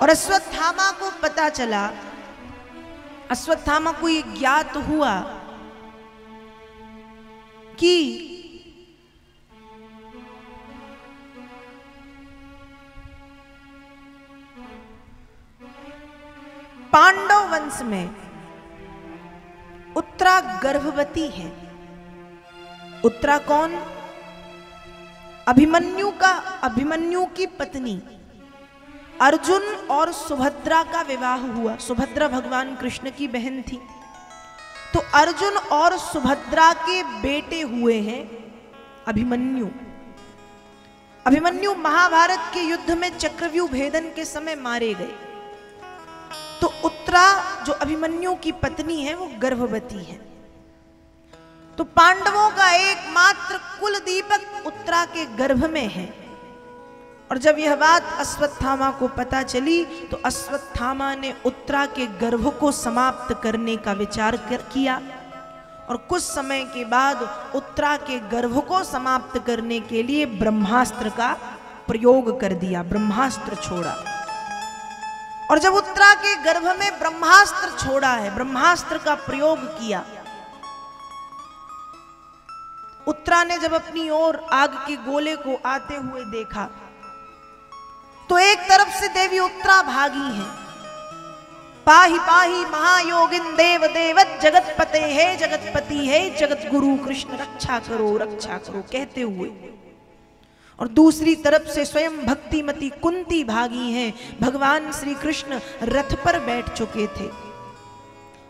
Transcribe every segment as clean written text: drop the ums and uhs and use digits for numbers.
और अश्वत्थामा को पता चला, अश्वत्थामा को ये ज्ञात हुआ कि पांडव वंश में उत्तरा गर्भवती है। उत्तरा कौन? अभिमन्यु की पत्नी। अर्जुन और सुभद्रा का विवाह हुआ। सुभद्रा भगवान कृष्ण की बहन थी। तो अर्जुन और सुभद्रा के बेटे हुए हैं अभिमन्यु। अभिमन्यु महाभारत के युद्ध में चक्रव्यूह भेदन के समय मारे गए। तो उत्तरा जो अभिमन्यु की पत्नी है वो गर्भवती है। तो पांडवों का एकमात्र कुल दीपक उत्तरा के गर्भ में है। और जब यह बात अश्वत्थामा को पता चली तो अश्वत्थामा ने उत्तरा के गर्भ को समाप्त करने का विचार किया और कुछ समय के बाद उत्तरा के गर्भ को समाप्त करने के लिए ब्रह्मास्त्र का प्रयोग कर दिया, ब्रह्मास्त्र छोड़ा। और जब उत्तरा के गर्भ में ब्रह्मास्त्र छोड़ा है, ब्रह्मास्त्र का प्रयोग किया, उत्तरा ने जब अपनी ओर आग के गोले को आते हुए देखा तो एक तरफ से देवी उत्तरा भागी है। पाहि पाहि महायोगिन देव देवत जगतपते है, जगतपति है, जगत गुरु कृष्ण रक्षा करो कहते हुए। और दूसरी तरफ से स्वयं भक्तिमती कुंती भागी हैं। भगवान श्री कृष्ण रथ पर बैठ चुके थे,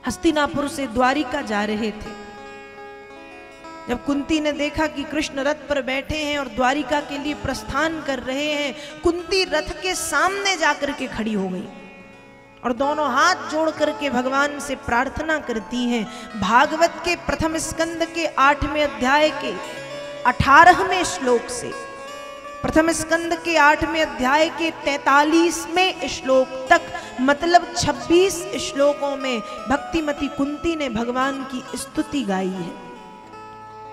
हस्तिनापुर से द्वारिका जा रहे थे। जब कुंती ने देखा कि कृष्ण रथ पर बैठे हैं और द्वारिका के लिए प्रस्थान कर रहे हैं, कुंती रथ के सामने जाकर के खड़ी हो गई और दोनों हाथ जोड़ करके भगवान से प्रार्थना करती हैं। भागवत के प्रथम स्कंद के 8वें अध्याय के 18वें श्लोक से, प्रथम स्कंद के 8वें अध्याय के 43वें श्लोक तक, मतलब 26 श्लोकों में भक्तिमती कुंती ने भगवान की स्तुति गाई है।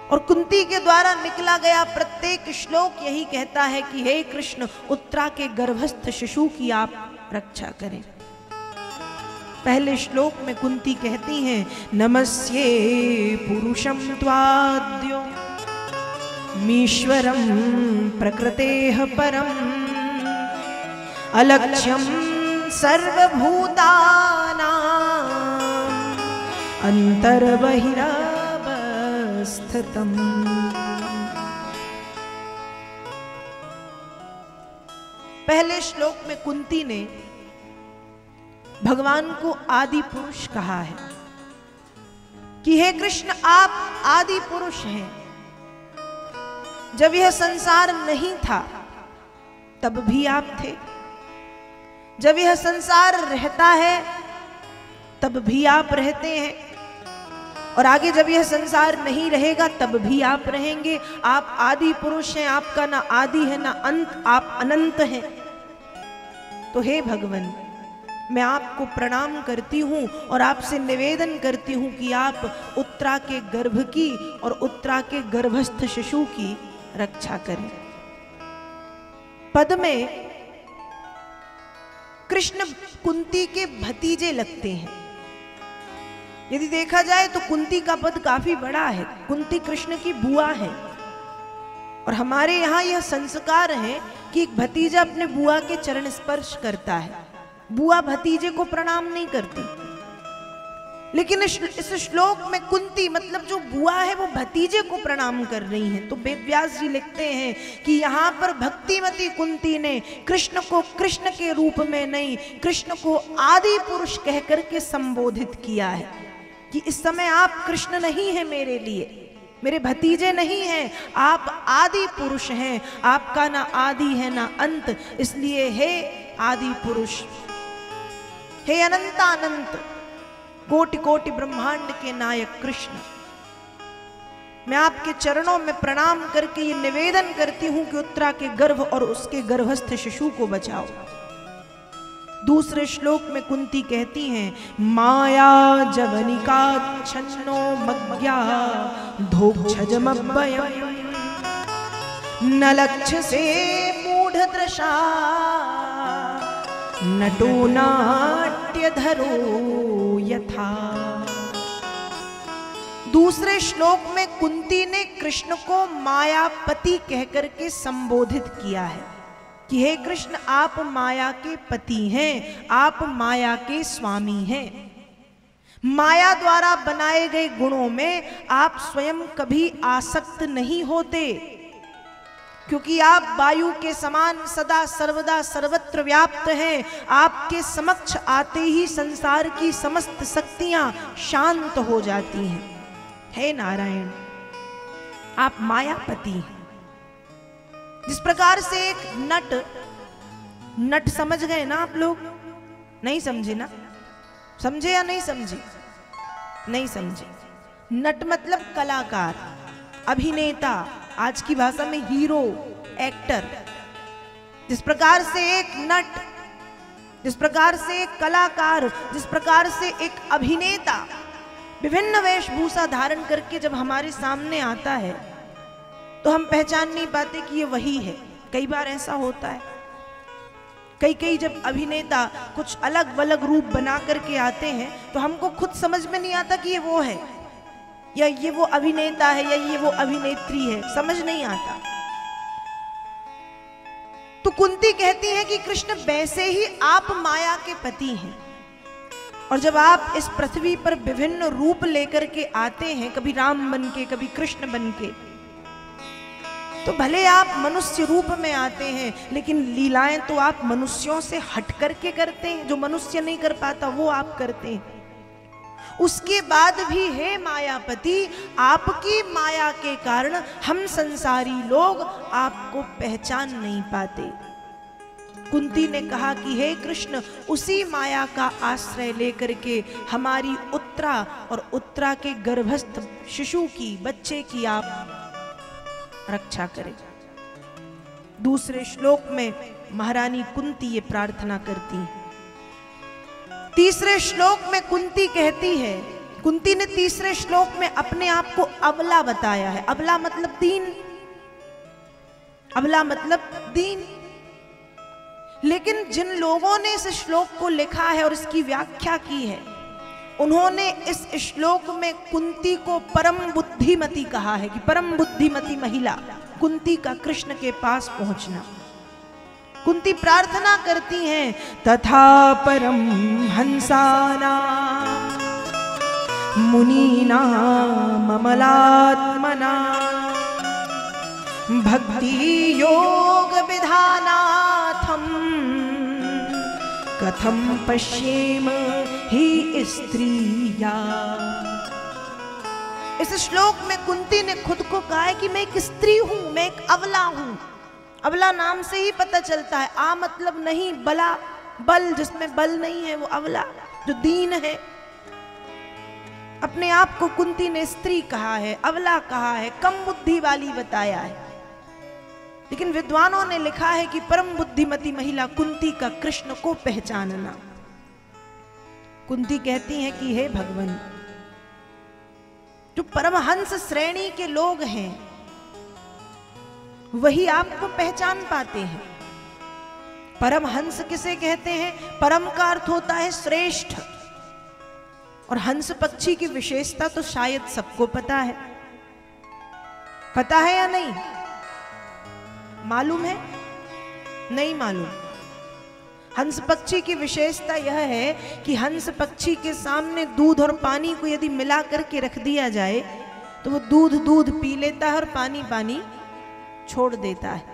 और कुंती के द्वारा निकला गया प्रत्येक श्लोक यही कहता है कि हे कृष्ण, उत्तरा के गर्भस्थ शिशु की आप रक्षा करें। पहले श्लोक में कुंती कहती हैं, नमस्ये पुरुषं त्वाद्यो मीश्वरं प्रकृतेः परम् अलक्ष्यं सर्वभूतानां अंतर्बहिरावस्थितम्। पहले श्लोक में कुंती ने भगवान को आदि पुरुष कहा है कि हे कृष्ण, आप आदि पुरुष हैं। जब यह संसार नहीं था तब भी आप थे, जब यह संसार रहता है तब भी आप रहते हैं, और आगे जब यह संसार नहीं रहेगा तब भी आप रहेंगे। आप आदि पुरुष हैं, आपका ना आदि है ना अंत, आप अनंत हैं। तो हे भगवान, मैं आपको प्रणाम करती हूं और आपसे निवेदन करती हूं कि आप उत्तरा के गर्भ की और उत्तरा के गर्भस्थ शिशु की रक्षा करें। पद में कृष्ण कुंती के भतीजे लगते हैं। यदि देखा जाए तो कुंती का पद काफी बड़ा है। कुंती कृष्ण की बुआ है और हमारे यहाँ यह संस्कार है कि एक भतीजा अपने बुआ के चरण स्पर्श करता है। बुआ भतीजे को प्रणाम नहीं करती, लेकिन इस श्लोक में कुंती मतलब जो बुआ है वो भतीजे को प्रणाम कर रही हैं। तो वेद व्यास जी लिखते हैं कि यहाँ पर भक्तिमती कुंती ने कृष्ण को कृष्ण के रूप में नहीं, कृष्ण को आदि पुरुष कह करके संबोधित किया है कि इस समय आप कृष्ण नहीं हैं मेरे लिए, मेरे भतीजे नहीं हैं, आप आदि पुरुष हैं, आपका ना आदि है ना अंत। इसलिए हे आदि पुरुष, हे अनंतानंत कोटि कोटि ब्रह्मांड के नायक कृष्ण, मैं आपके चरणों में प्रणाम करके ये निवेदन करती हूं कि उत्तरा के गर्भ और उसके गर्भस्थ शिशु को बचाओ। दूसरे श्लोक में कुंती कहती हैं, माया जवनिका छन्नो मज्ञा धोक्षजमभयम् न लक्ष्य से मूढ़ दृशा नटो नाट्यधरो यथा। दूसरे श्लोक में कुंती ने कृष्ण को मायापति कहकर के संबोधित किया है कि हे कृष्ण, आप माया के पति हैं, आप माया के स्वामी हैं। माया द्वारा बनाए गए गुणों में आप स्वयं कभी आसक्त नहीं होते, क्योंकि आप वायु के समान सदा सर्वदा सर्वत्र व्याप्त हैं। आपके समक्ष आते ही संसार की समस्त शक्तियां शांत हो जाती हैं। हे नारायण, आप मायापति हैं। जिस प्रकार से एक नट समझ गए ना आप लोग? नहीं समझे ना? समझे या नहीं समझे? नहीं समझे। नट मतलब कलाकार, अभिनेता, आज की भाषा में हीरो, एक्टर। जिस प्रकार से एक नट, जिस प्रकार से एक कलाकार, जिस प्रकार से एक अभिनेता विभिन्न वेशभूषा धारण करके जब हमारे सामने आता है तो हम पहचान नहीं पाते कि ये वही है। कई बार ऐसा होता है, कई जब अभिनेता कुछ अलग अलग रूप बना करके आते हैं तो हमको खुद समझ में नहीं आता कि ये वो है, या ये वो अभिनेता है, या ये वो अभिनेत्री है, समझ नहीं आता। तो कुंती कहती है कि कृष्ण, वैसे ही आप माया के पति हैं, और जब आप इस पृथ्वी पर विभिन्न रूप लेकर के आते हैं, कभी राम बन के, कभी कृष्ण बन के, तो भले आप मनुष्य रूप में आते हैं, लेकिन लीलाएं तो आप मनुष्यों से हट करके करते हैं। जो मनुष्य नहीं कर पाता वो आप करते हैं। उसके बाद भी हे मायापति, आपकी माया के कारण हम संसारी लोग आपको पहचान नहीं पाते। कुंती ने कहा कि हे कृष्ण, उसी माया का आश्रय लेकर के हमारी उत्तरा और उत्तरा के गर्भस्थ शिशु की, बच्चे की आप रक्षा करें। दूसरे श्लोक में महारानी कुंती ये प्रार्थना करती है। तीसरे श्लोक में कुंती कहती है, कुंती ने तीसरे श्लोक में अपने आप को अबला बताया है। अबला मतलब दीन, अबला मतलब दीन। लेकिन जिन लोगों ने इस श्लोक को लिखा है और इसकी व्याख्या की है, उन्होंने इस श्लोक में कुंती को परम बुद्धिमती कहा है कि परम बुद्धिमती महिला कुंती का कृष्ण के पास पहुंचना। कुंती प्रार्थना करती हैं, तथा परम हंसाना मुनीना ममलात्मना भक्ति योग विधानाथम कथम पश्येम ही स्त्रिया। इस श्लोक में कुंती ने खुद को कहा है कि मैं एक स्त्री हूं, मैं एक अबला हूं। अबला नाम से ही पता चलता है, आ मतलब नहीं, बला, बल जिसमें बल नहीं है वो अबला, जो दीन है। अपने आप को कुंती ने स्त्री कहा है, अबला कहा है, कम बुद्धि वाली बताया है। लेकिन विद्वानों ने लिखा है कि परम बुद्धिमती महिला कुंती का कृष्ण को पहचानना। कुंती कहती हैं कि हे भगवान, जो परमहंस श्रेणी के लोग हैं वही आपको पहचान पाते हैं। परमहंस किसे कहते हैं? परम का अर्थ होता है श्रेष्ठ, और हंस पक्षी की विशेषता तो शायद सबको पता है। पता है या नहीं? मालूम है? नहीं मालूम। हंस पक्षी की विशेषता यह है कि हंस पक्षी के सामने दूध और पानी को यदि मिला करके रख दिया जाए तो वो दूध दूध पी लेता है और पानी पानी छोड़ देता है।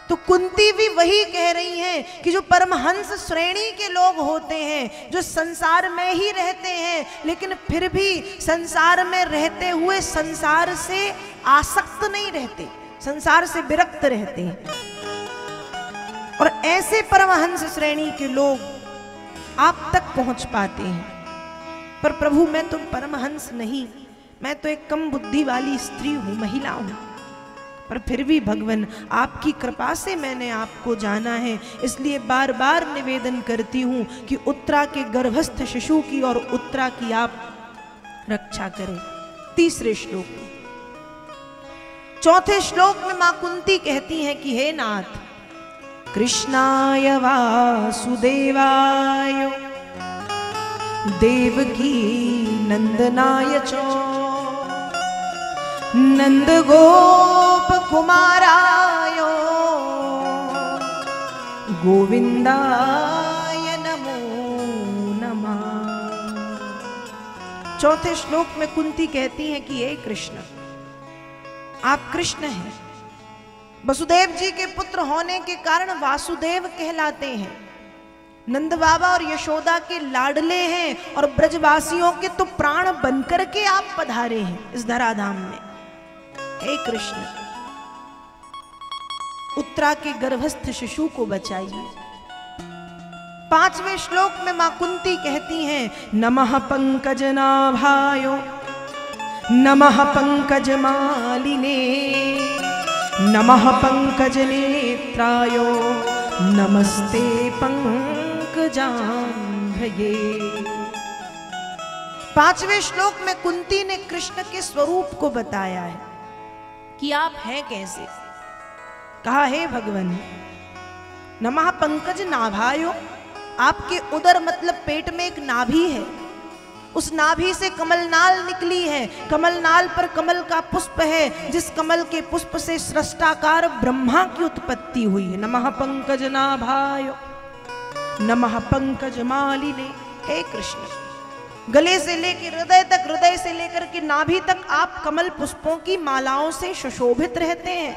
तो कुंती भी वही कह रही हैं कि जो परमहंस श्रेणी के लोग होते हैं, जो संसार में ही रहते हैं लेकिन फिर भी संसार में रहते हुए संसार से आसक्त नहीं रहते, संसार से विरक्त रहते हैं, और ऐसे परमहंस श्रेणी के लोग आप तक पहुंच पाते हैं। पर प्रभु, मैं तो परमहंस नहीं, मैं तो एक कम बुद्धि वाली स्त्री हूं, महिला हूं। पर फिर भी भगवान, आपकी कृपा से मैंने आपको जाना है, इसलिए बार बार निवेदन करती हूं कि उत्तरा के गर्भस्थ शिशु की और उत्तरा की आप रक्षा करें। तीसरे श्लोक में। चौथे श्लोक में मां कुंती कहती हैं कि हे नाथ, कृष्णाय वासुदेवाय देवकी नंदनाय च नंद गोप कुमाराय गोविंदाय नमो नमः। चौथे श्लोक में कुंती कहती हैं कि हे कृष्ण, आप कृष्ण हैं, वसुदेव जी के पुत्र होने के कारण वासुदेव कहलाते हैं, नंद बाबा और यशोदा के लाडले हैं और ब्रजवासियों के तो प्राण बनकर के आप पधारे हैं इस धराधाम में। हे कृष्ण, उत्तरा के गर्भस्थ शिशु को बचाइए। 5वें श्लोक में मां कुंती कहती हैं नमः पंकजनाभायो नमः पंकजमालिने नमः पंकजनेत्रायो नमस्ते पंकजांघ्रये। 5वें श्लोक में कुंती ने कृष्ण के स्वरूप को बताया है कि आप हैं कैसे। कहा हे भगवान, नमः पंकज नाभायो, आपके उदर मतलब पेट में एक नाभि है, उस नाभि से कमलनाल निकली है, कमलनाल पर कमल का पुष्प है, जिस कमल के पुष्प से सृष्टाकार ब्रह्मा की उत्पत्ति हुई है। नमः पंकज नाभायो नमः पंकज मालिने। हे कृष्ण, गले से लेकर हृदय तक, हृदय से लेकर के नाभि तक आप कमल पुष्पों की मालाओं से सुशोभित रहते हैं।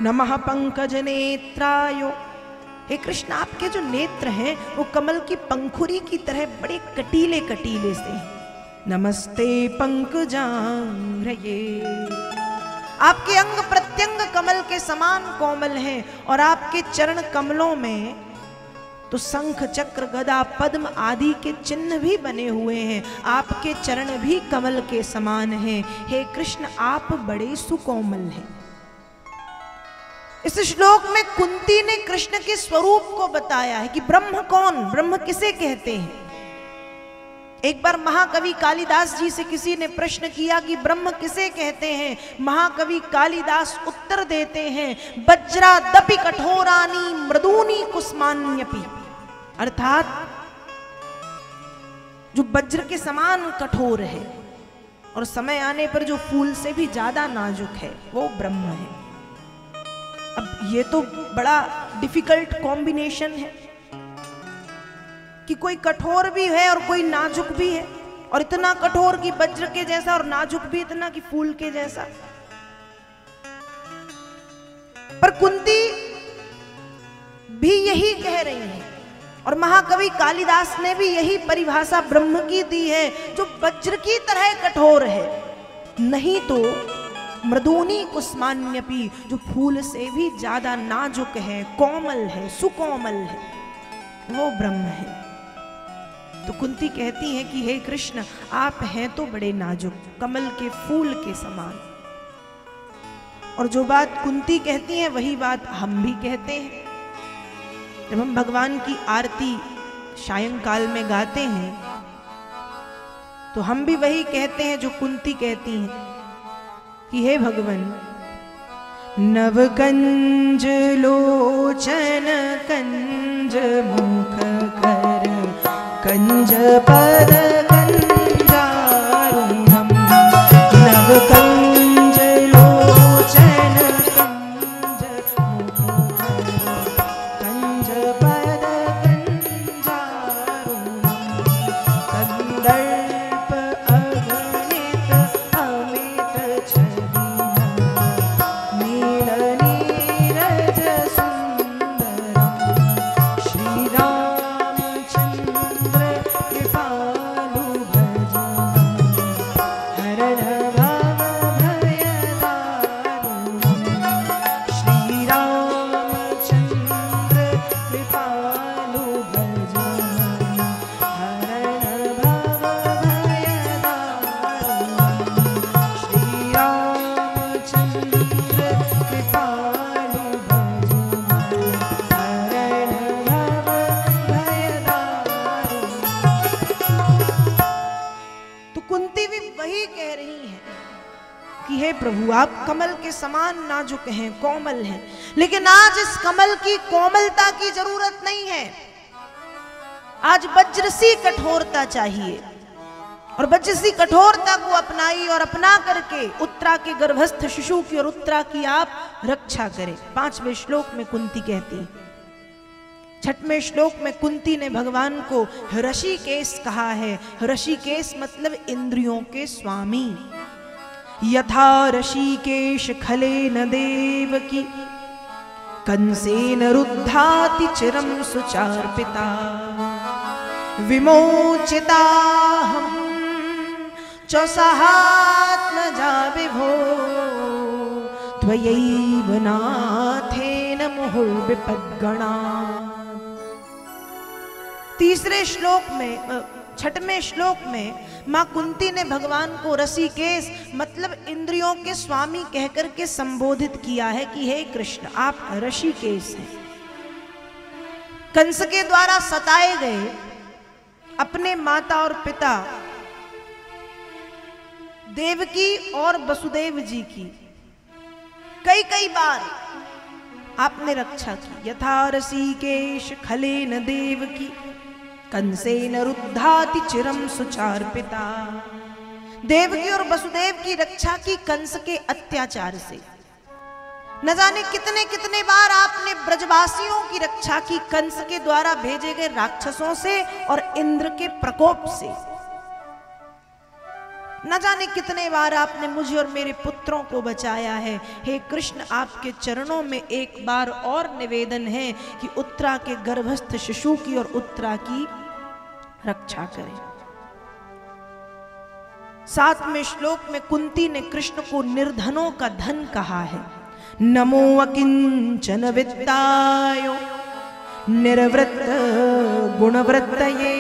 नमः पंकज नेत्रायो, हे कृष्ण, आपके जो नेत्र हैं वो कमल की पंखुरी की तरह बड़े कटीले कटीले से हैं। नमस्ते पंकजांघ्रये, आपके अंग प्रत्यंग कमल के समान कोमल हैं और आपके चरण कमलों में तो शंख चक्र गदा पद्म आदि के चिन्ह भी बने हुए हैं। आपके चरण भी कमल के समान हैं। हे कृष्ण, आप बड़े सुकोमल हैं। इस श्लोक में कुंती ने कृष्ण के स्वरूप को बताया है कि ब्रह्म कौन, ब्रह्म किसे कहते हैं। एक बार महाकवि कालिदास जी से किसी ने प्रश्न किया कि ब्रह्म किसे कहते हैं। महाकवि कालिदास उत्तर देते हैं वज्रादपि कठोरानी मृदूनी कुस्मान्यपि, अर्थात जो वज्र के समान कठोर है और समय आने पर जो फूल से भी ज्यादा नाजुक है वो ब्रह्म है। अब ये तो बड़ा डिफिकल्ट कॉम्बिनेशन है कि कोई कठोर भी है और कोई नाजुक भी है, और इतना कठोर कि वज्र के जैसा और नाजुक भी इतना कि फूल के जैसा। पर कुंती भी यही कह रही है और महाकवि कालिदास ने भी यही परिभाषा ब्रह्म की दी है, जो वज्र की तरह कठोर है, नहीं तो मृदूनी कुस्मान्यपि, जो फूल से भी ज्यादा नाजुक है, कोमल है, सुकोमल है, वो ब्रह्म है। तो कुंती कहती हैं कि हे कृष्ण, आप हैं तो बड़े नाजुक, कमल के फूल के समान। और जो बात कुंती कहती हैं वही बात हम भी कहते हैं। जब हम भगवान की आरती सायंकाल में गाते हैं तो हम भी वही कहते हैं जो कुंती कहती हैं कि हे भगवान, नव कंज लोचन कंज मुख कर कंज पद कंजारुणम, नव कंज लोचन कंज मुख कर कंज पद कंजारुणम, कंदर्प अगणित अमित छवि नील नीरज सुंदरम, श्री रामचंद्र कृपालु भजनम, हरण भव प्रभु आप कमल के समान नाजुक हैं, कोमल हैं, लेकिन आज इस कमल की कोमलता की जरूरत नहीं है, आज वज्र सी कठोरता चाहिए। और वज्र सी कठोरता को अपनाई और अपना करके उत्तरा के गर्भस्थ शिशु की और उत्तरा की आप रक्षा करें। 5वें श्लोक में कुंती कहती है। 6वें श्लोक में कुंती ने भगवान को ऋषिकेश कहा है। ऋषिकेश मतलब इंद्रियों के स्वामी। यथा ऋषिकेश खलेन देवकी कंसेन रुद्धाति चिरं सुचार्पिता विमोचिताहं च सहात्मजा विभो त्वयैव नाथेन मुहुर्विपद्गणा। तीसरे श्लोक में 6वें श्लोक में मां कुंती ने भगवान को ऋषिकेश मतलब इंद्रियों के स्वामी कहकर के संबोधित किया है कि हे कृष्ण आप ऋषिकेश हैं। कंस के द्वारा सताए गए अपने माता और पिता देवकी और वसुदेव जी की कई कई बार आपने रक्षा की। यथा ऋषिकेश खलेन देवकी कंसेन रुद्धाति चिरं सुचार्पिता। देवकी और वसुदेव की रक्षा की कंस के अत्याचार से। न जाने कितने कितने बार आपने ब्रजवासियों की रक्षा की कंस के द्वारा भेजे गए राक्षसों से और इंद्र के प्रकोप से। न जाने कितने बार आपने मुझे और मेरे पुत्रों को बचाया है। हे कृष्ण आपके चरणों में एक बार और निवेदन है कि उत्तरा के गर्भस्थ शिशु की और उत्तरा की रक्षा करें। 7वें श्लोक में कुंती ने कृष्ण को निर्धनों का धन कहा है। नमो अकिंचन वित्ताय निर्वृत्त गुणवृत्तये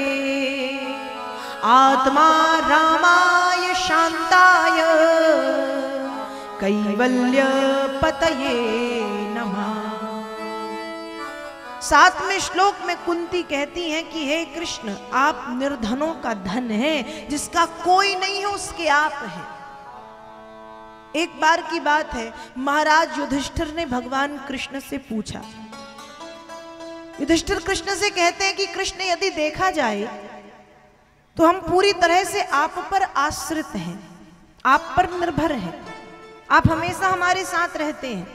आत्मा रामाय शांताय कैवल्य पतये नमः। 7वें श्लोक में कुंती कहती हैं कि हे कृष्ण आप निर्धनों का धन है, जिसका कोई नहीं है उसके आप हैं। एक बार की बात है, महाराज युधिष्ठिर ने भगवान कृष्ण से पूछा। युधिष्ठिर कृष्ण से कहते हैं कि कृष्ण यदि देखा जाए तो हम पूरी तरह से आप पर आश्रित हैं, आप पर निर्भर हैं, आप हमेशा हमारे साथ रहते हैं।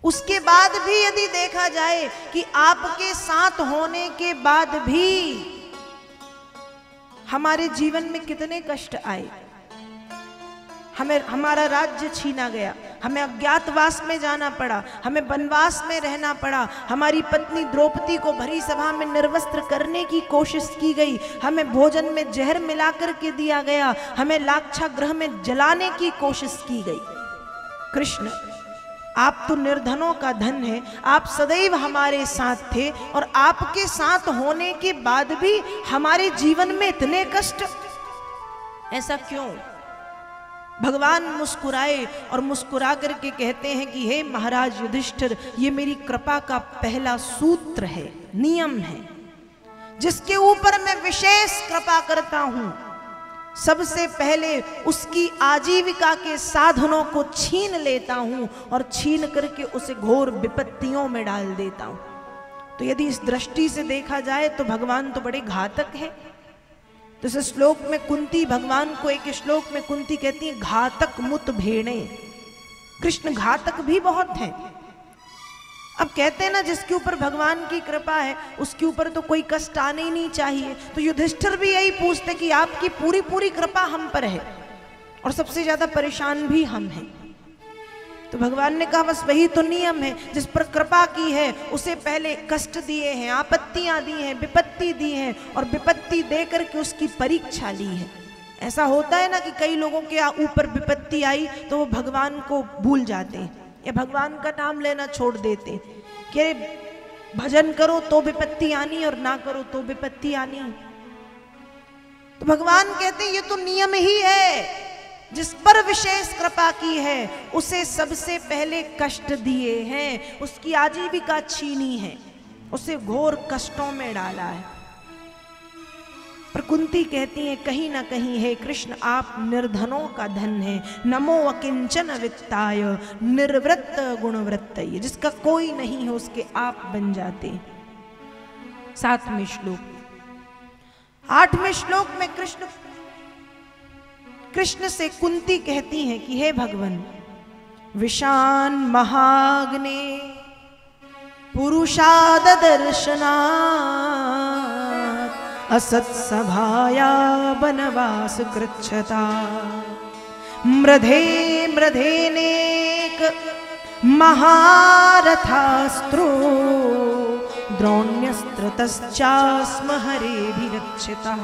उसके बाद भी यदि देखा जाए कि आपके साथ होने के बाद भी हमारे जीवन में कितने कष्ट आए, हमें हमारा राज्य छीना गया, हमें अज्ञातवास में जाना पड़ा, हमें वनवास में रहना पड़ा, हमारी पत्नी द्रौपदी को भरी सभा में निर्वस्त्र करने की कोशिश की गई, हमें भोजन में जहर मिलाकर के दिया गया, हमें लाक्षागृह में जलाने की कोशिश की गई। कृष्ण आप तो निर्धनों का धन है, आप सदैव हमारे साथ थे और आपके साथ होने के बाद भी हमारे जीवन में इतने कष्ट, ऐसा क्यों? भगवान मुस्कुराए और मुस्कुरा करके कहते हैं कि हे महाराज युधिष्ठिर, ये मेरी कृपा का पहला सूत्र है, नियम है, जिसके ऊपर मैं विशेष कृपा करता हूं। सबसे पहले उसकी आजीविका के साधनों को छीन लेता हूं और छीन करके उसे घोर विपत्तियों में डाल देता हूं। तो यदि इस दृष्टि से देखा जाए तो भगवान तो बड़े घातक हैं। तो इस श्लोक में कुंती भगवान को, एक श्लोक में कुंती कहती है घातक मुत भेड़े। कृष्ण घातक भी बहुत हैं। अब कहते हैं ना जिसके ऊपर भगवान की कृपा है उसके ऊपर तो कोई कष्ट आने ही नहीं चाहिए। तो युधिष्ठिर भी यही पूछते कि आपकी पूरी पूरी कृपा हम पर है और सबसे ज्यादा परेशान भी हम हैं। तो भगवान ने कहा बस वही तो नियम है, जिस पर कृपा की है उसे पहले कष्ट दिए हैं, आपत्तियां दी हैं, विपत्ति दी हैं और विपत्ति दे करके उसकी परीक्षा ली है। ऐसा होता है ना कि कई लोगों के ऊपर विपत्ति आई तो वो भगवान को भूल जाते हैं या भगवान का नाम लेना छोड़ देते हैं कि भजन करो तो विपत्ति आनी और ना करो तो विपत्ति आनी। तो भगवान कहते हैं ये तो नियम ही है, जिस पर विशेष कृपा की है उसे सबसे पहले कष्ट दिए हैं, उसकी आजीविका छीनी है, उसे घोर कष्टों में डाला है। पर कुंती कहती है कहीं ना कहीं हे कृष्ण आप निर्धनों का धन है। नमो अकिंचन वित्ताय निर्वृत्त गुणवृत्त, जिसका कोई नहीं है उसके आप बन जाते। 7वें श्लोक। 8वें श्लोक में कृष्ण से कुंती कहती हैं कि हे भगवान, विशान महाग्ने पुरुषाद दर्शनात् असत्सभाया वनवास कृच्छता मृधे मृधेनेक महारथास्त्रो द्रोण्यस्त्रतश्चास्म हरेभिरक्षितः।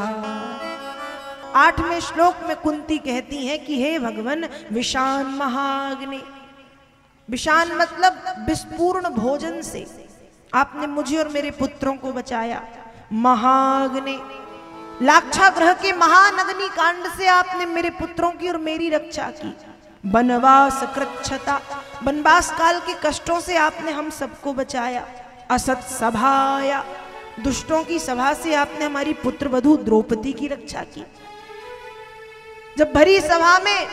8वें श्लोक में कुंती कहती हैं कि हे भगवान, विशान महाग्नि, विशान मतलब विस्पूर्ण भोजन से आपने मुझे और मेरे पुत्रों को बचाया। महाग्नि, लाक्षागृह के महान अग्नि कांड से आपने मेरे पुत्रों की और मेरी रक्षा की। वनवास कृच्छता, वनवास काल के कष्टों से आपने हम सबको बचाया। असत सभाया, दुष्टों की सभा से आपने हमारी पुत्र वधू द्रौपदी की रक्षा की। जब भरी सभा में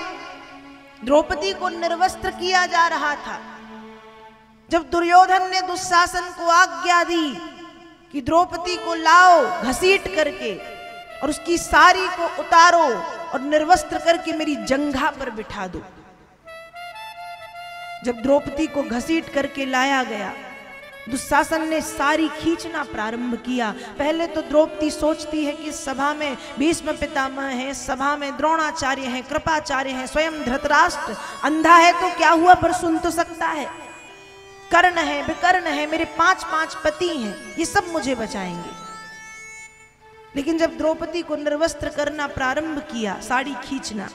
द्रौपदी को निर्वस्त्र किया जा रहा था, जब दुर्योधन ने दुशासन को आज्ञा दी कि द्रौपदी को लाओ घसीट करके और उसकी साड़ी को उतारो और निर्वस्त्र करके मेरी जंघा पर बिठा दो, जब द्रौपदी को घसीट करके लाया गया, दुशासन ने सारी खींचना प्रारंभ किया। पहले तो द्रौपदी सोचती है कि सभा में भीष्म पितामह हैं, सभा में द्रोणाचार्य हैं, कृपाचार्य हैं, स्वयं धृतराष्ट्र अंधा है तो क्या हुआ पर सुन तो सकता है, कर्ण है विकर्ण है, मेरे 5 पति हैं, ये सब मुझे बचाएंगे। लेकिन जब द्रौपदी को निर्वस्त्र करना प्रारंभ किया, साड़ी खींचना,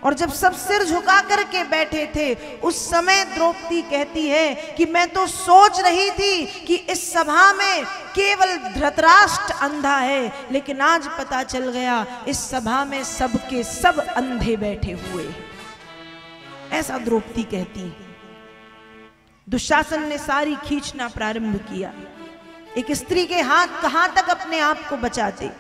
और जब सब सिर झुका करके बैठे थे, उस समय द्रौपदी कहती है कि मैं तो सोच रही थी कि इस सभा में केवल धृतराष्ट्र अंधा है, लेकिन आज पता चल गया इस सभा में सबके सब अंधे बैठे हुए हैं। ऐसा द्रौपदी कहती है। दुशासन ने सारी खींचना प्रारंभ किया। एक स्त्री के हाथ कहां तक अपने आप को बचाते,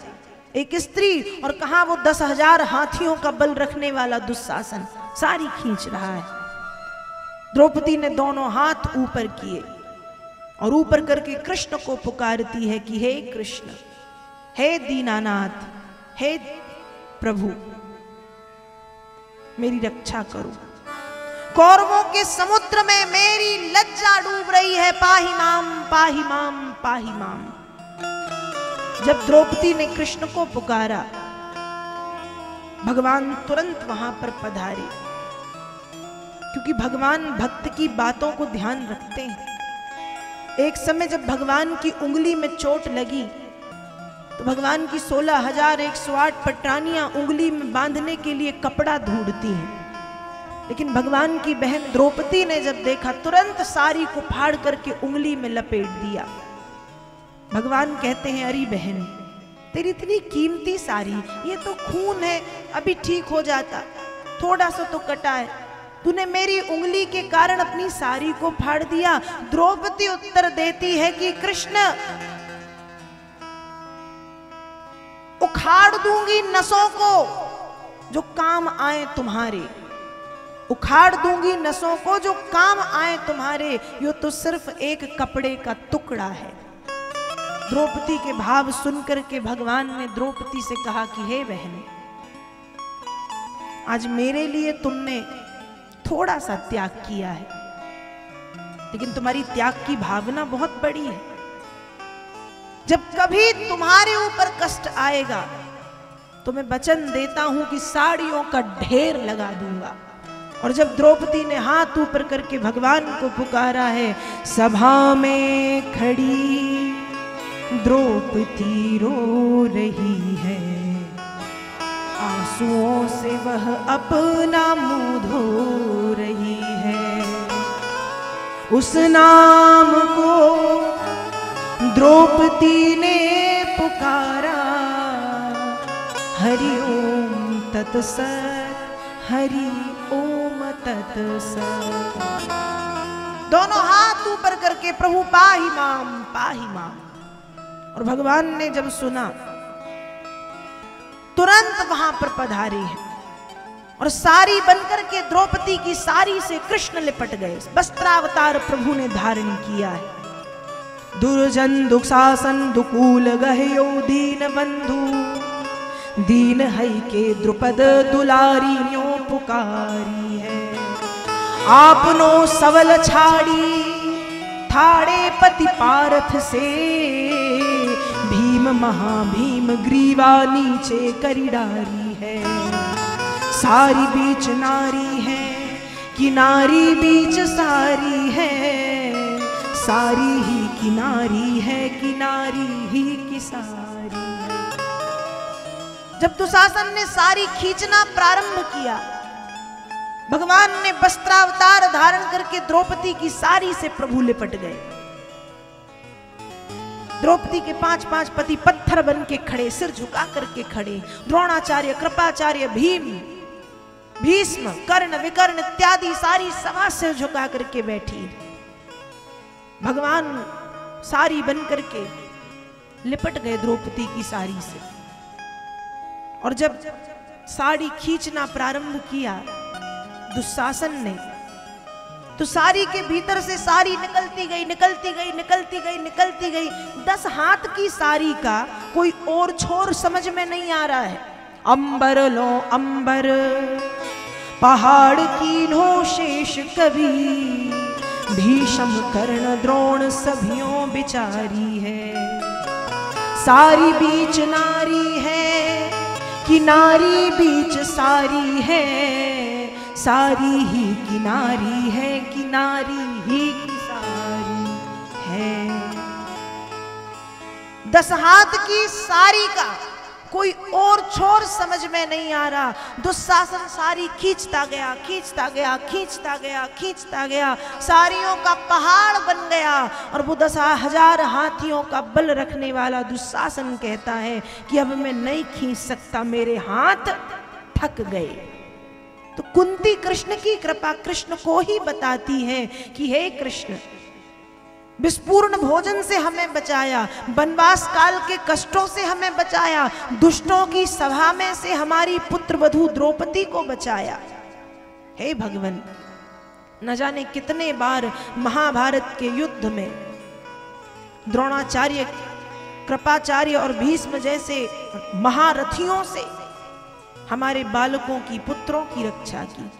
एक स्त्री और कहां वो 10,000 हाथियों का बल रखने वाला दुशासन, सारी खींच रहा है। द्रौपदी ने दोनों हाथ ऊपर किए और ऊपर करके कृष्ण को पुकारती है कि हे कृष्ण, हे दीनानाथ, हे प्रभु, मेरी रक्षा करो। कौरवों के समुद्र में मेरी लज्जा डूब रही है, पाहि माम पाहि माम पाहि माम। जब द्रौपदी ने कृष्ण को पुकारा, भगवान तुरंत वहां पर पधारे, क्योंकि भगवान भक्त की बातों को ध्यान रखते हैं। एक समय जब भगवान की उंगली में चोट लगी तो भगवान की 16,108 पटरानियां उंगली में बांधने के लिए कपड़ा ढूंढती हैं, लेकिन भगवान की बहन द्रौपदी ने जब देखा, तुरंत साड़ी को फाड़ करके उंगली में लपेट दिया। भगवान कहते हैं, अरे बहन, तेरी इतनी कीमती साड़ी, ये तो खून है, अभी ठीक हो जाता, थोड़ा सा तो कटा है, तूने मेरी उंगली के कारण अपनी साड़ी को फाड़ दिया। द्रौपदी उत्तर देती है कि कृष्ण, उखाड़ दूंगी नसों को जो काम आए तुम्हारे, उखाड़ दूंगी नसों को जो काम आए तुम्हारे, यो तो सिर्फ एक कपड़े का टुकड़ा है। द्रौपदी के भाव सुनकर के भगवान ने द्रौपदी से कहा कि हे बहन, आज मेरे लिए तुमने थोड़ा सा त्याग किया है, लेकिन तुम्हारी त्याग की भावना बहुत बड़ी है। जब कभी तुम्हारे ऊपर कष्ट आएगा तो मैं वचन देता हूं कि साड़ियों का ढेर लगा दूंगा। और जब द्रौपदी ने हाथ ऊपर करके भगवान को पुकारा है, सभा में खड़ी द्रौपदी रो रही है, आंसुओं से वह अपना मुंह धो रही है। उस नाम को द्रौपदी ने पुकारा, हरि ओम तत्सत, हरि ओम तत्सत। दोनों हाथ ऊपर करके प्रभु पाहि माम पाहि माम। और भगवान ने जब सुना तुरंत वहां पर पधारे हैं और सारी बनकर के द्रौपदी की सारी से कृष्ण लिपट गए। वस्त्रावतार प्रभु ने धारण किया है। दुर्जन दुःशासन दुकूल गहयो दीन बंधु दीन है के द्रुपद दुलारी न्यो पुकारी है। आपनो सवल छाड़ी ठाड़े पति पारथ से भीम महाभीम ग्रीवा नीचे करी डारी है। सारी बीच नारी है किनारी बीच सारी है। सारी ही किनारी है किनारी ही की सारी है। जब दुशासन ने सारी खींचना प्रारंभ किया, भगवान ने वस्त्रावतार धारण करके द्रौपदी की सारी से प्रभु लिपट गए। द्रौपदी के 5-5 पति पत्थर बन के खड़े, सिर झुका करके खड़े। द्रोणाचार्य, कृपाचार्य, भीम, भीष्म, कर्ण, विकर्ण इत्यादि सारी सभा सिर झुका करके बैठी। भगवान सारी बन करके लिपट गए द्रौपदी की साड़ी से। और जब साड़ी खींचना प्रारंभ किया दुशासन ने, तो साड़ी के भीतर से साड़ी निकलती गई, निकलती गई, निकलती गई, निकलती गई। 10 हाथ की साड़ी का कोई और छोर समझ में नहीं आ रहा है। अंबर लो अंबर पहाड़ की लो शेष कवि भीषम कर्ण द्रोण सभियों बिचारी है। सारी बीच नारी है किनारी बीच सारी है। सारी ही किनारी है किनारी ही की सारी है। 10 हाथ की सारी का कोई और छोर समझ में नहीं आ रहा। दुशासन सारी खींचता गया, खींचता गया, खींचता गया, खींचता गया। सारियों का पहाड़ बन गया। और वो 10,000 हाथियों का बल रखने वाला दुशासन कहता है कि अब मैं नहीं खींच सकता, मेरे हाथ थक गए। तो कुंती कृष्ण की कृपा कृष्ण को ही बताती है कि हे कृष्ण, विस्पूर्ण भोजन से हमें बचाया, वनवास काल के कष्टों से हमें बचाया, दुष्टों की सभा में से हमारी पुत्र वधू द्रौपदी को बचाया। हे भगवान, न जाने कितने बार महाभारत के युद्ध में द्रोणाचार्य, कृपाचार्य और भीष्म जैसे महारथियों से हमारे बालकों की, पुत्रों की रक्षा की।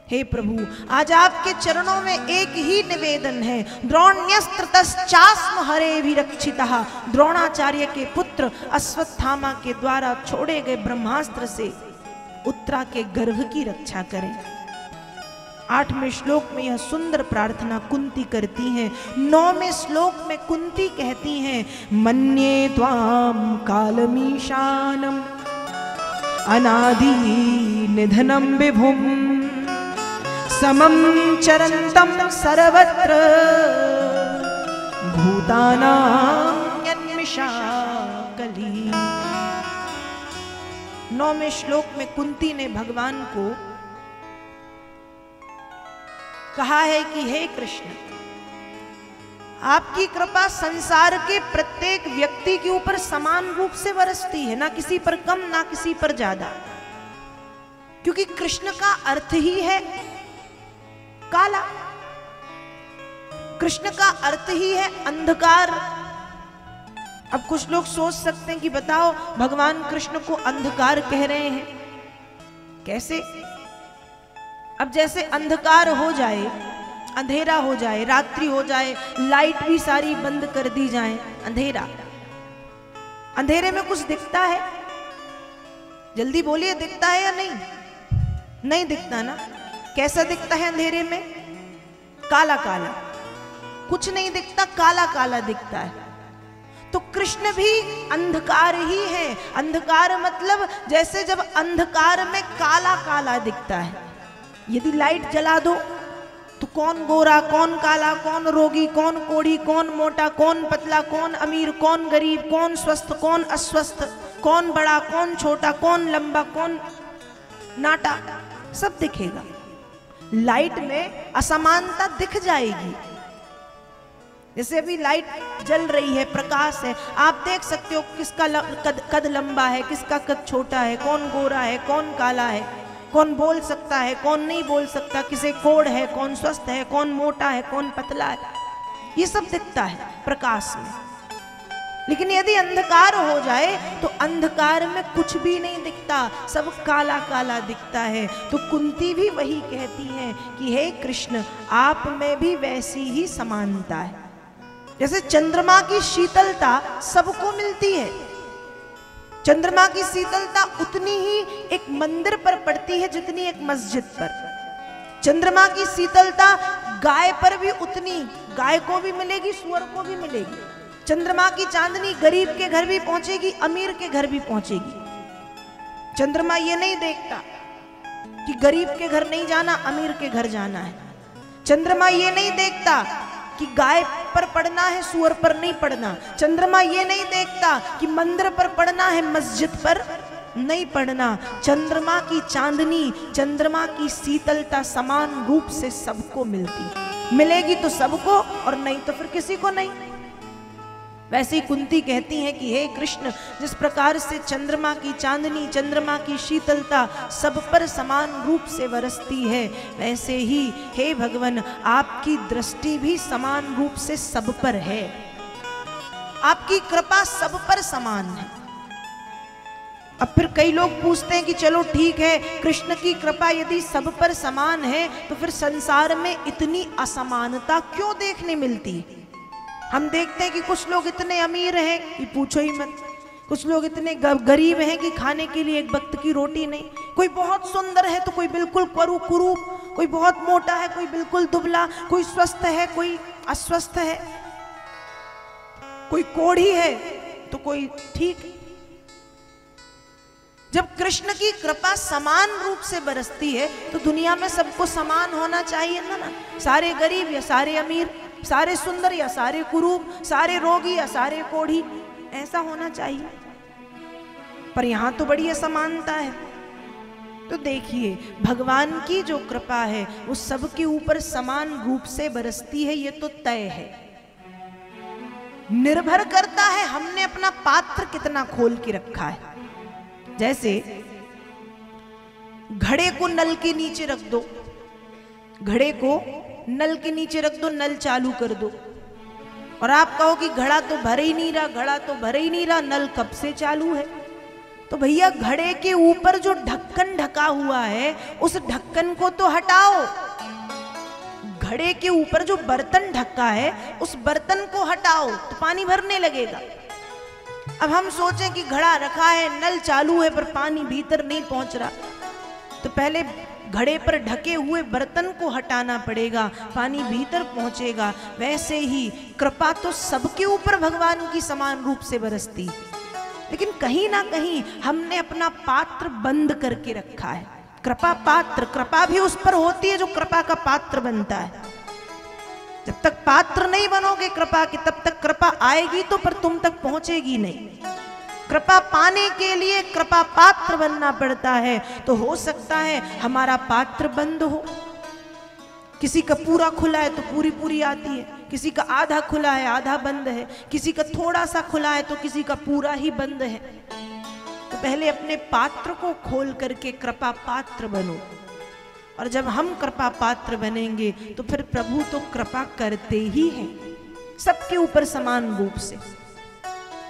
हे प्रभु, आज आपके चरणों में एक ही निवेदन है। द्रोण्यस्त्र तश्चास्म हरे विरक्षितः। द्रोणाचार्य के पुत्र अश्वत्थामा के द्वारा छोड़े गए ब्रह्मास्त्र से उत्तरा के गर्भ की रक्षा करें। 8वें श्लोक में यह सुंदर प्रार्थना कुंती करती हैं। 9वें श्लोक में कुंती कहती हैं, मन्ये त्वाम कालमीशानम अनादि निधनम विभुम समम चरंतम सर्वत्र भूतानां यन्मिषाकली। 9वें श्लोक में कुंती ने भगवान को कहा है कि हे कृष्ण, आपकी कृपा संसार के प्रत्येक व्यक्ति के ऊपर समान रूप से बरसती है, ना किसी पर कम ना किसी पर ज्यादा। क्योंकि कृष्ण का अर्थ ही है काला, कृष्ण का अर्थ ही है अंधकार। अब कुछ लोग सोच सकते हैं कि बताओ, भगवान कृष्ण को अंधकार कह रहे हैं, कैसे? अब जैसे अंधकार हो जाए, अंधेरा हो जाए, रात्रि हो जाए, लाइट भी सारी बंद कर दी जाए, अंधेरा, अंधेरे में कुछ दिखता है? जल्दी बोलिए, दिखता है या नहीं? नहीं दिखता ना। कैसा दिखता है अंधेरे में? काला काला, कुछ नहीं दिखता, काला काला दिखता है। तो कृष्ण भी अंधकार ही है। अंधकार मतलब जैसे जब अंधकार में काला काला दिखता है, यदि लाइट जला दो तो कौन गोरा, कौन काला, कौन रोगी, कौन कोढ़ी, कौन मोटा, कौन पतला, कौन अमीर, कौन गरीब, कौन स्वस्थ, कौन अस्वस्थ, कौन बड़ा, कौन छोटा, कौन लंबा, कौन नाटा, सब दिखेगा। लाइट में असमानता दिख जाएगी। जैसे अभी लाइट जल रही है, प्रकाश है, आप देख सकते हो किसका कद लंबा है, किसका कद छोटा है, कौन गोरा है, कौन काला है, कौन बोल सकता है, कौन नहीं बोल सकता, किसे कोढ़ है, कौन स्वस्थ है, कौन मोटा है, कौन पतला है, ये सब दिखता है प्रकाश में। लेकिन यदि अंधकार हो जाए तो अंधकार में कुछ भी नहीं दिखता, सब काला काला दिखता है। तो कुंती भी वही कहती हैं कि हे कृष्ण, आप में भी वैसी ही समानता है। जैसे चंद्रमा की शीतलता सबको मिलती है, चंद्रमा की शीतलता उतनी ही एक मंदिर पर पड़ती है जितनी एक मस्जिद पर। चंद्रमा की शीतलता गाय पर भी उतनी, गाय को भी मिलेगी, सुअर को भी मिलेगी। चंद्रमा की चांदनी गरीब के घर भी पहुंचेगी, अमीर के घर भी पहुंचेगी। चंद्रमा ये नहीं देखता कि गरीब के घर नहीं जाना, अमीर के घर जाना है। चंद्रमा ये नहीं देखता कि गाय पर पड़ना है, सुअर पर नहीं पड़ना। चंद्रमा ये नहीं देखता कि मंदिर पर पड़ना है, मस्जिद पर नहीं पड़ना। चंद्रमा की चांदनी, चंद्रमा की शीतलता समान रूप से सबको मिलती, मिलेगी तो सबको और नहीं तो फिर किसी को नहीं। वैसे ही कुंती कहती हैं कि हे कृष्ण, जिस प्रकार से चंद्रमा की चांदनी, चंद्रमा की शीतलता सब पर समान रूप से बरसती है, वैसे ही हे भगवान, आपकी दृष्टि भी समान रूप से सब पर है। आपकी कृपा सब पर समान है। अब फिर कई लोग पूछते हैं कि चलो ठीक है, कृष्ण की कृपा यदि सब पर समान है तो फिर संसार में इतनी असमानता क्यों देखने मिलती? हम देखते हैं कि कुछ लोग इतने अमीर हैं कि पूछो ही मत, कुछ लोग इतने गरीब हैं कि खाने के लिए एक वक्त की रोटी नहीं। कोई बहुत सुंदर है तो कोई बिल्कुल कुरूप, कोई बहुत मोटा है, कोई बिल्कुल दुबला, कोई स्वस्थ है, कोई अस्वस्थ है, कोई कोढ़ी है तो कोई ठीक। जब कृष्ण की कृपा समान रूप से बरसती है तो दुनिया में सबको समान होना चाहिए ना, सारे गरीब या सारे अमीर, सारे सुंदर या सारे कुरूप, सारे रोगी या सारे कोढ़ी, ऐसा होना चाहिए। पर यहां तो बड़ी असमानता है। तो देखिए, भगवान की जो कृपा है वो सबके ऊपर समान रूप से बरसती है, ये तो तय है। निर्भर करता है हमने अपना पात्र कितना खोल के रखा है। जैसे घड़े को नल के नीचे रख दो, घड़े को नल के नीचे रख दो, नल चालू कर दो, और आप कहो कि घड़ा तो भर ही नहीं रहा, घड़ा तो भर ही नहीं रहा, नल कब से चालू है? तो भैया घड़े के ऊपर जो ढक्कन ढका हुआ है उस ढक्कन को तो हटाओ। घड़े के ऊपर जो बर्तन ढका है उस बर्तन को हटाओ तो पानी भरने लगेगा। अब हम सोचें कि घड़ा रखा है, नल चालू है, पर पानी भीतर नहीं पहुंच रहा, तो पहले घड़े पर ढके हुए बर्तन को हटाना पड़ेगा, पानी भीतर पहुंचेगा। वैसे ही कृपा तो सबके ऊपर भगवान की समान रूप से बरसती, लेकिन कहीं ना कहीं हमने अपना पात्र बंद करके रखा है। कृपा पात्र, कृपा भी उस पर होती है जो कृपा का पात्र बनता है। जब तक पात्र नहीं बनोगे कृपा की, तब तक कृपा आएगी तो पर तुम तक पहुंचेगी नहीं। कृपा पाने के लिए कृपा पात्र बनना पड़ता है। तो हो सकता है हमारा पात्र बंद हो, किसी का पूरा खुला है तो पूरी पूरी आती है, किसी का आधा खुला है आधा बंद है, किसी का थोड़ा सा खुला है तो किसी का पूरा ही बंद है। तो पहले अपने पात्र को खोल करके कृपा पात्र बनो, और जब हम कृपा पात्र बनेंगे तो फिर प्रभु तो कृपा करते ही हैं सबके ऊपर समान रूप से।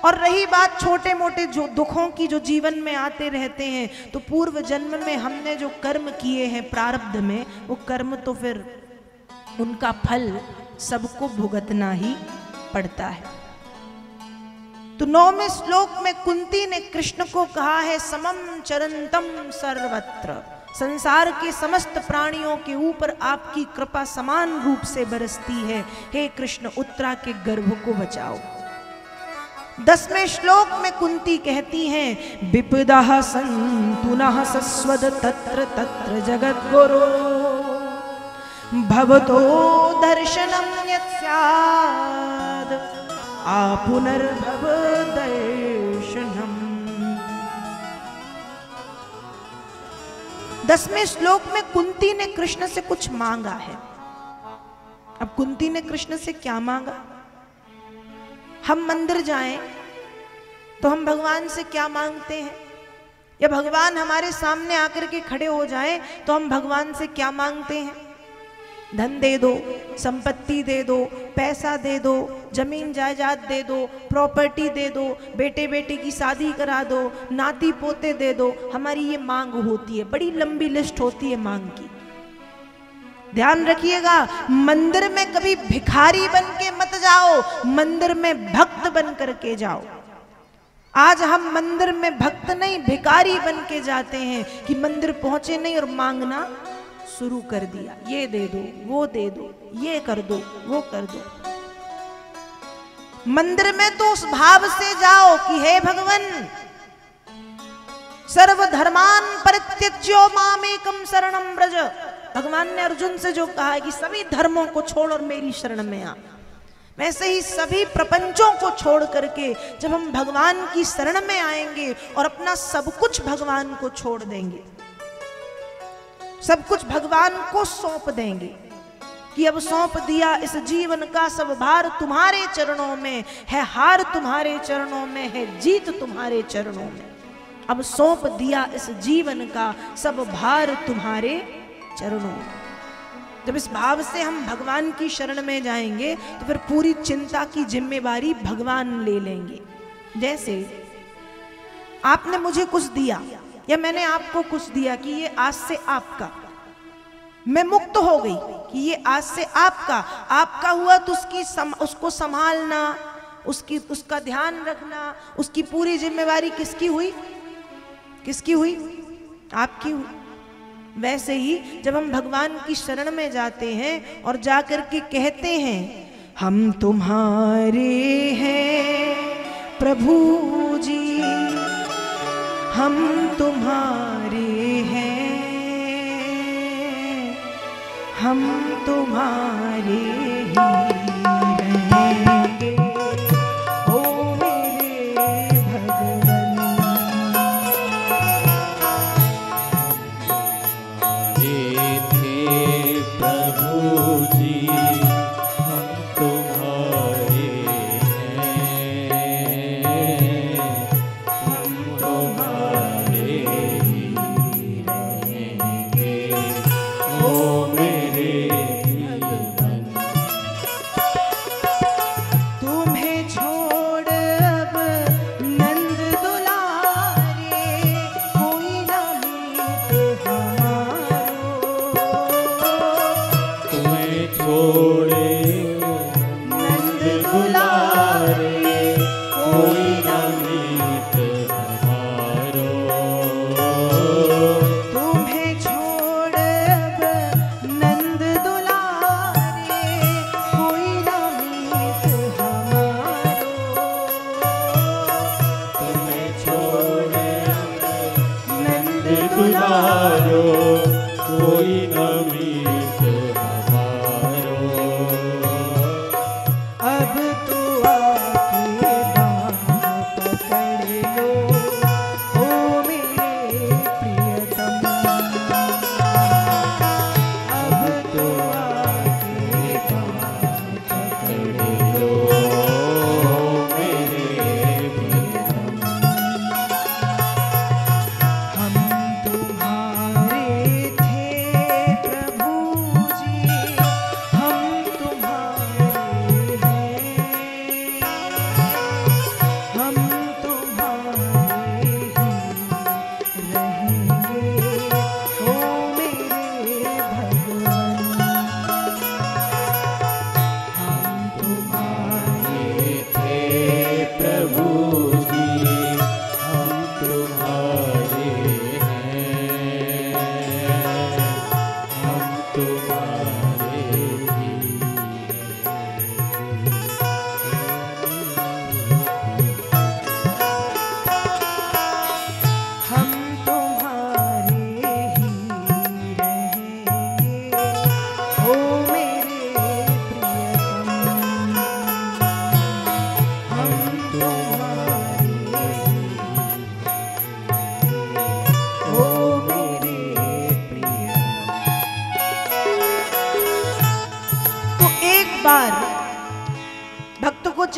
और रही बात छोटे मोटे जो दुखों की जो जीवन में आते रहते हैं, तो पूर्व जन्म में हमने जो कर्म किए हैं प्रारब्ध में, वो कर्म तो फिर उनका फल सबको भुगतना ही पड़ता है। तो 9वें श्लोक में कुंती ने कृष्ण को कहा है, समम चरंतम सर्वत्र, संसार के समस्त प्राणियों के ऊपर आपकी कृपा समान रूप से बरसती है। हे कृष्ण, उत्तरा के गर्भ को बचाओ। 10वें श्लोक में कुंती कहती हैं, विपदः सन्तु नः सस्वद तत्र तत्र जगद्गुरो भवतो दर्शनं यत् स्याद् आपुनर्भव दर्शनम्। 10वें श्लोक में कुंती ने कृष्ण से कुछ मांगा है। अब कुंती ने कृष्ण से क्या मांगा? हम मंदिर जाएं तो हम भगवान से क्या मांगते हैं, या भगवान हमारे सामने आकर के खड़े हो जाएं तो हम भगवान से क्या मांगते हैं? धन दे दो, संपत्ति दे दो, पैसा दे दो, जमीन जायदाद दे दो, प्रॉपर्टी दे दो, बेटे बेटे की शादी करा दो, नाती पोते दे दो। हमारी ये मांग होती है, बड़ी लंबी लिस्ट होती है मांग की। ध्यान रखिएगा, मंदिर में कभी भिखारी बन के मत जाओ, मंदिर में भक्त बन करके जाओ। आज हम मंदिर में भक्त नहीं भिखारी बन के जाते हैं कि मंदिर पहुंचे नहीं और मांगना शुरू कर दिया, ये दे दो, वो दे दो, ये कर दो, वो कर दो। मंदिर में तो उस भाव से जाओ कि हे भगवन, सर्वधर्मान परित्यज्य मामेकम शरणम व्रज। भगवान ने अर्जुन से जो कहा है कि सभी धर्मों को छोड़ और मेरी शरण में आ, वैसे ही सभी प्रपंचों को छोड़ करके जब हम भगवान की शरण में आएंगे और अपना सब कुछ भगवान को छोड़ देंगे, सब कुछ भगवान को सौंप देंगे कि अब सौंप दिया इस जीवन का सब भार तुम्हारे चरणों में है, हार तुम्हारे चरणों में है, जीत तुम्हारे चरणों में। अब सौंप दिया इस जीवन का सब भार तुम्हारे चरणों में। जब इस भाव से हम भगवान की शरण में जाएंगे तो फिर पूरी चिंता की जिम्मेवारी भगवान ले लेंगे। जैसे आपने मुझे कुछ दिया या मैंने आपको कुछ दिया कि ये आज से आपका, मैं मुक्त हो गई कि ये आज से आपका हुआ, तो उसको संभालना, उसका ध्यान रखना, उसकी पूरी जिम्मेवारी किसकी हुई? किसकी हुई? आपकी हुई। वैसे ही जब हम भगवान की शरण में जाते हैं और जाकर के कहते हैं हम तुम्हारे हैं प्रभु जी, हम तुम्हारे हैं, हम तुम्हारे ही रहेंगे, ओ मेरे भगवन। ये थे प्रभु जी, हम तुम्हारे हैं, हम तुम्हारे ही रहेंगे, ओ मेरे भगवन। तुम्हें छोड़ अब नंद दुलारे, कोई ना मीत हमारो। तुम्हें छोड़े नंद दुलारे, कोई न मीत हमारो। तुम्हें छोड़ अब नंद दुलारे, कोई ना मीत हमारो। तुम्हें छोड़े नंद दुलारो, कोई न मीत हमारो। अब तो आके बाँह पकड़ लो, ओ मेरे प्रियतम। अब तो आके बाँह पकड़ लो, मेरे प्रियतम। हम तुम्हारे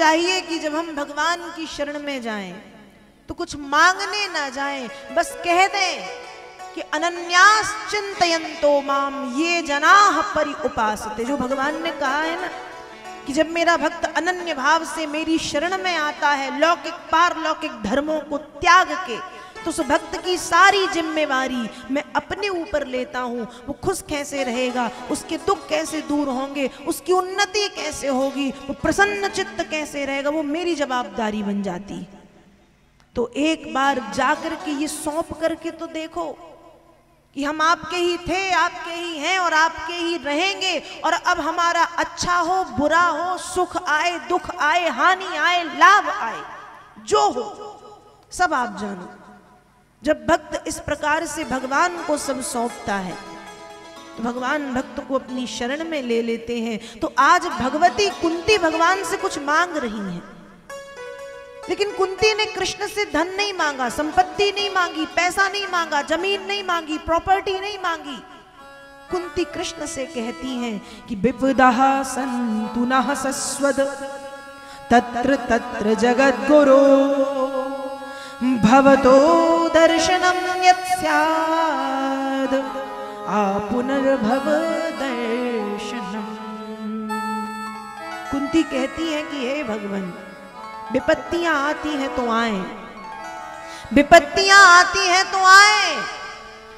चाहिए कि जब हम भगवान की शरण में जाएं तो कुछ मांगने ना जाएं, बस कह दें कि अनन्यास चिंतयन्तो माम ये जनाः परि उपासते। जो भगवान ने कहा है ना कि जब मेरा भक्त अनन्य भाव से मेरी शरण में आता है, लौकिक पारलौकिक धर्मों को त्याग के, तो उस भक्त की सारी जिम्मेवारी मैं अपने ऊपर लेता हूं। वो खुश कैसे रहेगा, उसके दुख कैसे दूर होंगे, उसकी उन्नति कैसे होगी, वो प्रसन्न चित्त कैसे रहेगा, वो मेरी जवाबदारी बन जाती। तो एक बार जाकर के ये सौंप करके तो देखो कि हम आपके ही थे, आपके ही हैं और आपके ही रहेंगे, और अब हमारा अच्छा हो बुरा हो, सुख आए दुख आए, हानि आए लाभ आए, जो हो सब आप जानो। जब भक्त इस प्रकार से भगवान को सब सौंपता है तो भगवान भक्त को अपनी शरण में ले लेते हैं। तो आज भगवती कुंती भगवान से कुछ मांग रही हैं, लेकिन कुंती ने कृष्ण से धन नहीं मांगा, संपत्ति नहीं मांगी, पैसा नहीं मांगा, जमीन नहीं मांगी, प्रॉपर्टी नहीं मांगी। कुंती कृष्ण से कहती हैं कि विपदः सन्तु नः सस्वद तत्र तत्र जगद्गुरो भवतो दर्शनम यत् स्याद् आपुनर्भव दर्शनम। कुंती कहती है कि हे भगवान, विपत्तियां आती हैं तो आए, विपत्तियां आती हैं तो आए,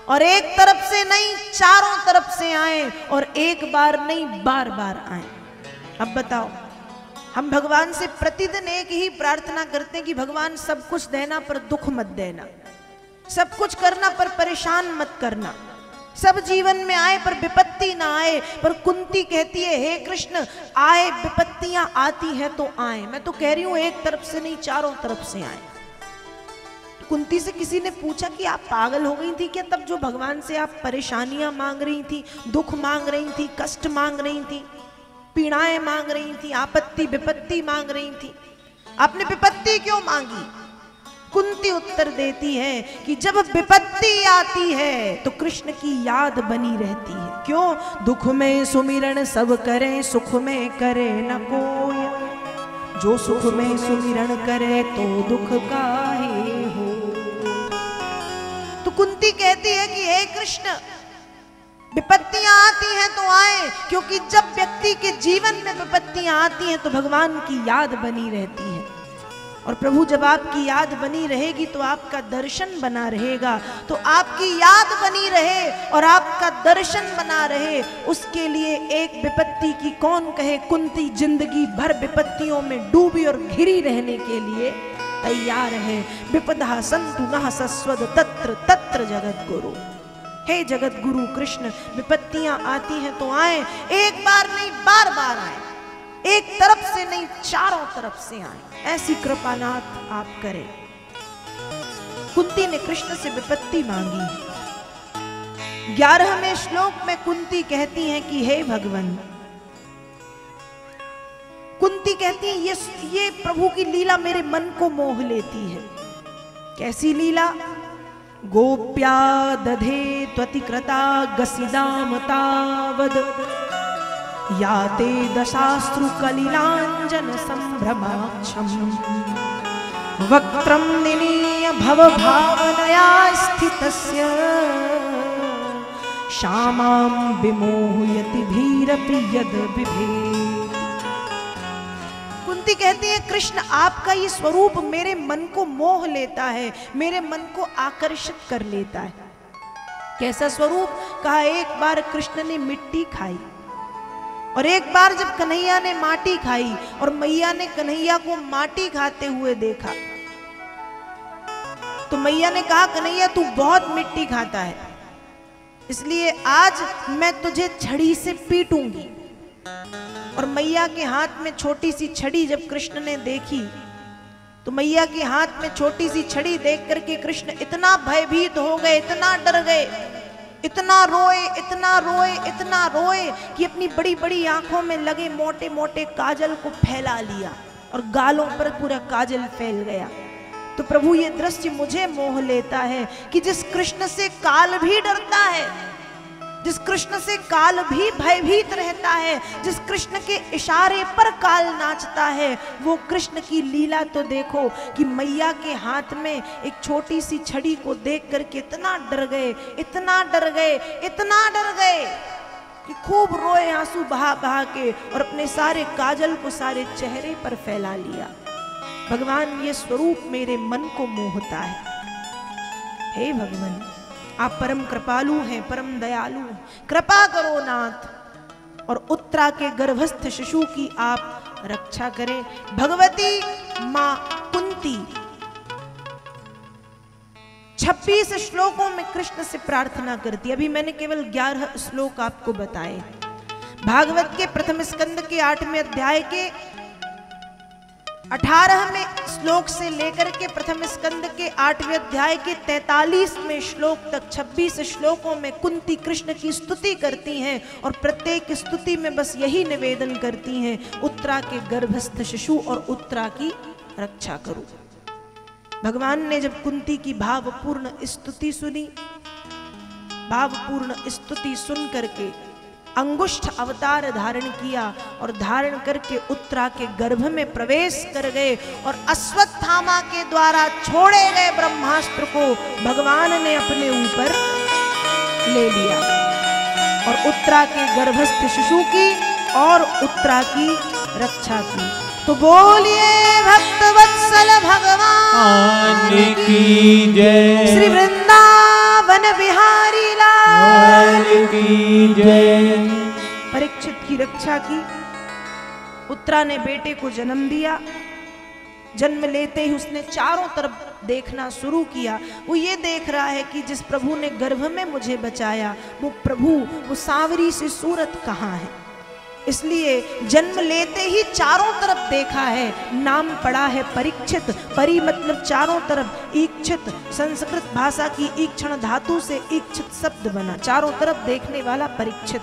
और एक तरफ से नहीं चारों तरफ से आए, और एक बार नहीं बार बार आए। अब बताओ, हम भगवान से प्रतिदिन एक ही प्रार्थना करते हैं कि भगवान सब कुछ देना पर दुख मत देना, सब कुछ करना पर परेशान मत करना, सब जीवन में आए पर विपत्ति ना आए। पर कुंती कहती है हे कृष्ण, आए विपत्तियां आती है तो आए, मैं तो कह रही हूं एक तरफ से नहीं चारों तरफ से आए। कुंती से किसी ने पूछा कि आप पागल हो गई थी क्या तब जो भगवान से आप परेशानियां मांग रही थी, दुख मांग रही थी, कष्ट मांग रही थी, पीड़ाएं मांग रही थी, आपत्ति विपत्ति मांग रही थी, आपने विपत्ति क्यों मांगी? कुंती उत्तर देती है कि जब विपत्ति आती है तो कृष्ण की याद बनी रहती है। क्यों? दुख में सुमिरन सब करें, सुख में करे न कोई, जो सुख में सुमिरन करे तो दुख काहे हो। तो कुंती कहती है कि हे कृष्ण, विपत्तियां आती हैं तो आए, क्योंकि जब व्यक्ति के जीवन में विपत्तियां आती हैं तो भगवान की याद बनी रहती है। और प्रभु जब आपकी याद बनी रहेगी तो आपका दर्शन बना रहेगा। तो आपकी याद बनी रहे और आपका दर्शन बना रहे, उसके लिए एक विपत्ति की कौन कहे। कुंती जिंदगी भर विपत्तियों में डूबी और घिरी रहने के लिए तैयार है। विपदा सन्तु नः सस्वद तत्र तत्र जगद्गुरु। हे जगत गुरु कृष्ण, विपत्तियां आती हैं तो आए, एक बार नहीं बार बार आए, एक तरफ से नहीं चारों तरफ से आए, ऐसी कृपा नाथ आप करें। कुंती ने कृष्ण से विपत्ति मांगी। 11वें श्लोक में कुंती कहती हैं कि हे भगवान, कुंती कहती है ये प्रभु की लीला मेरे मन को मोह लेती है। कैसी लीला? गोप्या दधे त्वतिकृता गसिदाम तावद याते दशाश्रु कलिलांजन संभ्रमाक्षम वक्त्रम निनीय भव भावनया स्थितस्य श्यामां विमोहयति धीरपि यद बिभेति। कुंती कहती है कृष्ण आपका ये स्वरूप मेरे मन को मोह लेता है, मेरे मन को आकर्षित कर लेता है। कैसा स्वरूप? कहा एक बार कृष्ण ने मिट्टी खाई और एक बार जब कन्हैया ने माटी खाई और मैया ने कन्हैया को माटी खाते हुए देखा तो मैया ने कहा कन्हैया तू बहुत मिट्टी खाता है, इसलिए आज मैं तुझे छड़ी से पीटूंगी। और मैया के हाथ में छोटी सी छड़ी जब कृष्ण ने देखी तो मैया के हाथ में छोटी सी छड़ी देख करके कृष्ण इतना भयभीत हो गए, इतना डर गए, इतना रोए, इतना रोए, इतना रोए कि अपनी बड़ी बड़ी आंखों में लगे मोटे मोटे काजल को फैला लिया और गालों पर पूरा काजल फैल गया। तो प्रभु ये दृश्य मुझे मोह लेता है कि जिस कृष्ण से काल भी डरता है, जिस कृष्ण से काल भी भयभीत रहता है, जिस कृष्ण के इशारे पर काल नाचता है, वो कृष्ण की लीला तो देखो कि मैया के हाथ में एक छोटी सी छड़ी को देख करके इतना डर गए, इतना डर गए, इतना डर गए कि खूब रोए आंसू बहा बहा के और अपने सारे काजल को सारे चेहरे पर फैला लिया। भगवान ये स्वरूप मेरे मन को मोहता है। हे भगवान, आप परम कृपालु हैं, परम दयालु हैं, कृपा करो नाथ, और उत्तरा के गर्भस्थ शिशु की आप रक्षा करें। भगवती मां कुंती 26 श्लोकों में कृष्ण से प्रार्थना करती। अभी मैंने केवल 11 श्लोक आपको बताए। भागवत के प्रथम स्कंद के 8वें अध्याय के 18वें श्लोक से लेकर के प्रथम स्कंद के 8वें अध्याय के 43वें श्लोक तक 26 श्लोकों में कुंती कृष्ण की स्तुति करती हैं और प्रत्येक स्तुति में बस यही निवेदन करती हैं, उत्तरा के गर्भस्थ शिशु और उत्तरा की रक्षा करो। भगवान ने जब कुंती की भावपूर्ण स्तुति सुनी, भावपूर्ण स्तुति सुन करके अंगुष्ठ अवतार धारण किया और धारण करके उत्तरा के गर्भ में प्रवेश कर गए और अश्वत्थामा के द्वारा छोड़े गए ब्रह्मास्त्र को भगवान ने अपने ऊपर ले लिया और उत्तरा के गर्भस्थ शिशु की और उत्तरा की रक्षा की। तो बोलिए भक्त वत्सल भगवान की जय, श्री वृंदावन बिहारी लाल की जय। परीक्षित की रक्षा की। उत्तरा ने बेटे को जन्म दिया। जन्म लेते ही उसने चारों तरफ देखना शुरू किया। वो ये देख रहा है कि जिस प्रभु ने गर्भ में मुझे बचाया वो प्रभु, वो सांवरी सी सूरत कहाँ है। इसलिए जन्म लेते ही चारों तरफ देखा है। नाम पड़ा है परीक्षित। परी मतलब चारों तरफ, ईक्षित संस्कृत भाषा की ईक्षण धातु से ईक्षित शब्द बना, चारों तरफ देखने वाला परीक्षित।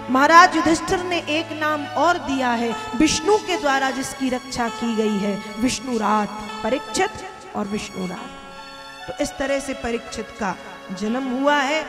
महाराज युधिष्ठिर ने एक नाम और दिया है विष्णु के द्वारा जिसकी रक्षा की गई है, विष्णुरात, परीक्षित और विष्णुरात। तो इस तरह से परीक्षित का जन्म हुआ है।